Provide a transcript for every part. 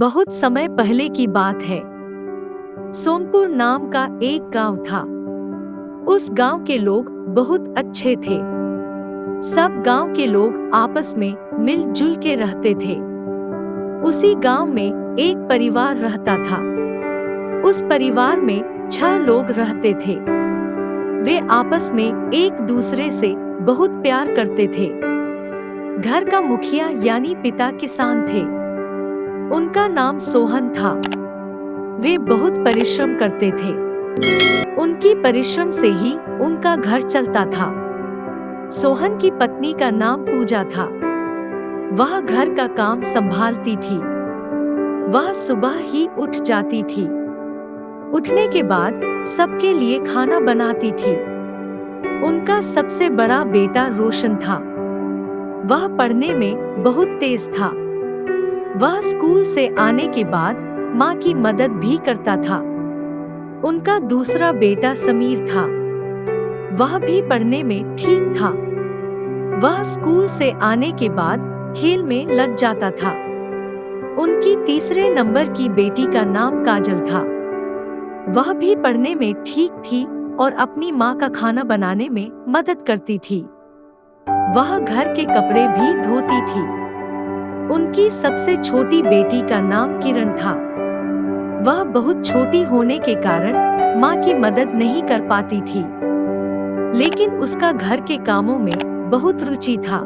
बहुत समय पहले की बात है। सोनपुर नाम का एक गांव था। उस गांव के लोग बहुत अच्छे थे। सब गांव के लोग आपस में मिलजुल के रहते थे। उसी गांव में एक परिवार रहता था। उस परिवार में 6 लोग रहते थे। वे आपस में एक दूसरे से बहुत प्यार करते थे। घर का मुखिया यानी पिता किसान थे। उनका नाम सोहन था। वे बहुत परिश्रम करते थे। उनकी परिश्रम से ही उनका घर चलता था। सोहन की पत्नी का नाम पूजा था। वह घर का काम संभालती थी। वह सुबह ही उठ जाती थी। उठने के बाद सबके लिए खाना बनाती थी। उनका सबसे बड़ा बेटा रोशन था। वह पढ़ने में बहुत तेज था। वह स्कूल से आने के बाद माँ की मदद भी करता था। उनका दूसरा बेटा समीर था। वह भी पढ़ने में ठीक था। वह स्कूल से आने के बाद खेल में लग जाता था। उनकी तीसरे नंबर की बेटी का नाम काजल था। वह भी पढ़ने में ठीक थी और अपनी माँ का खाना बनाने में मदद करती थी। वह घर के कपड़े भी धोती थी। उनकी सबसे छोटी बेटी का नाम किरण था। वह बहुत छोटी होने के कारण माँ की मदद नहीं कर पाती थी, लेकिन उसका घर के कामों में बहुत रुचि था।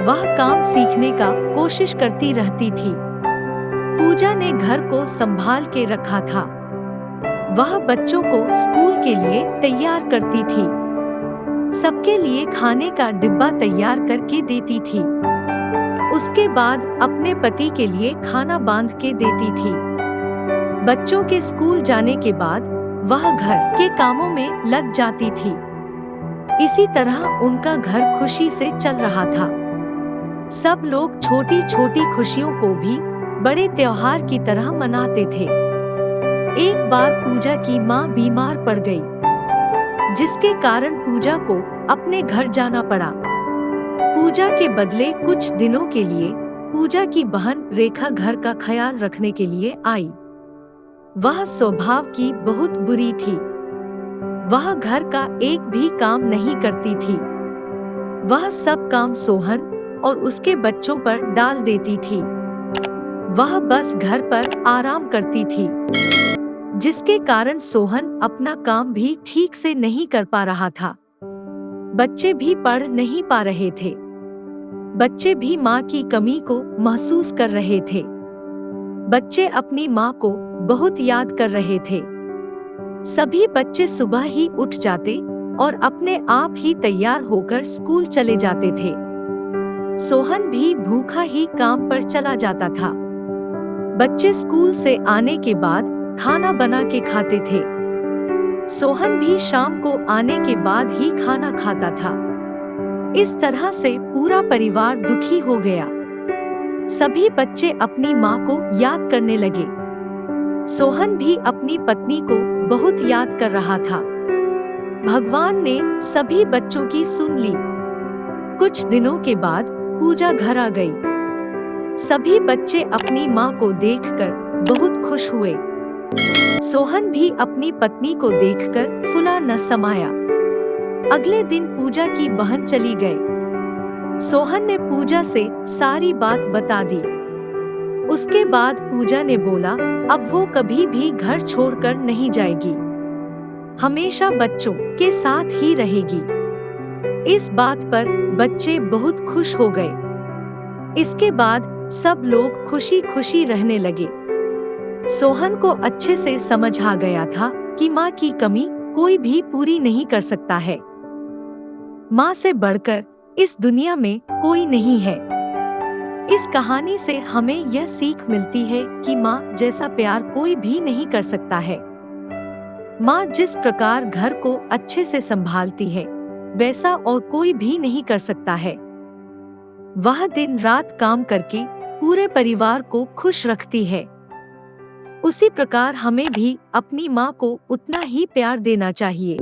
वह काम सीखने का कोशिश करती रहती थी। पूजा ने घर को संभाल के रखा था। वह बच्चों को स्कूल के लिए तैयार करती थी। सबके लिए खाने का डिब्बा तैयार करके देती थी। उसके बाद अपने पति के लिए खाना बांध के देती थी। बच्चों के स्कूल जाने के बाद वह घर के कामों में लग जाती थी। इसी तरह उनका घर खुशी से चल रहा था। सब लोग छोटी छोटी खुशियों को भी बड़े त्योहार की तरह मनाते थे। एक बार पूजा की माँ बीमार पड़ गई, जिसके कारण पूजा को अपने घर जाना पड़ा। पूजा के बदले कुछ दिनों के लिए पूजा की बहन रेखा घर का ख्याल रखने के लिए आई। वह स्वभाव की बहुत बुरी थी। वह घर का एक भी काम नहीं करती थी। वह सब काम सोहन और उसके बच्चों पर डाल देती थी। वह बस घर पर आराम करती थी, जिसके कारण सोहन अपना काम भी ठीक से नहीं कर पा रहा था। बच्चे भी पढ़ नहीं पा रहे थे। बच्चे भी माँ की कमी को महसूस कर रहे थे। बच्चे अपनी माँ को बहुत याद कर रहे थे। सभी बच्चे सुबह ही उठ जाते और अपने आप ही तैयार होकर स्कूल चले जाते थे। सोहन भी भूखा ही काम पर चला जाता था। बच्चे स्कूल से आने के बाद खाना बना के खाते थे। सोहन भी शाम को आने के बाद ही खाना खाता था। इस तरह से पूरा परिवार दुखी हो गया। सभी बच्चे अपनी माँ को याद करने लगे। सोहन भी अपनी पत्नी को बहुत याद कर रहा था। भगवान ने सभी बच्चों की सुन ली। कुछ दिनों के बाद पूजा घर आ गई। सभी बच्चे अपनी माँ को देखकर बहुत खुश हुए। सोहन भी अपनी पत्नी को देखकर फुला न समाया। अगले दिन पूजा की बहन चली गई। सोहन ने पूजा से सारी बात बता दी। उसके बाद पूजा ने बोला अब वो कभी भी घर छोड़कर नहीं जाएगी, हमेशा बच्चों के साथ ही रहेगी। इस बात पर बच्चे बहुत खुश हो गए। इसके बाद सब लोग खुशी खुशी रहने लगे। सोहन को अच्छे से समझ आ गया था कि माँ की कमी कोई भी पूरी नहीं कर सकता है। माँ से बढ़कर इस दुनिया में कोई नहीं है। इस कहानी से हमें यह सीख मिलती है कि माँ जैसा प्यार कोई भी नहीं कर सकता है। माँ जिस प्रकार घर को अच्छे से संभालती है, वैसा और कोई भी नहीं कर सकता है। वह दिन रात काम करके पूरे परिवार को खुश रखती है। उसी प्रकार हमें भी अपनी माँ को उतना ही प्यार देना चाहिए।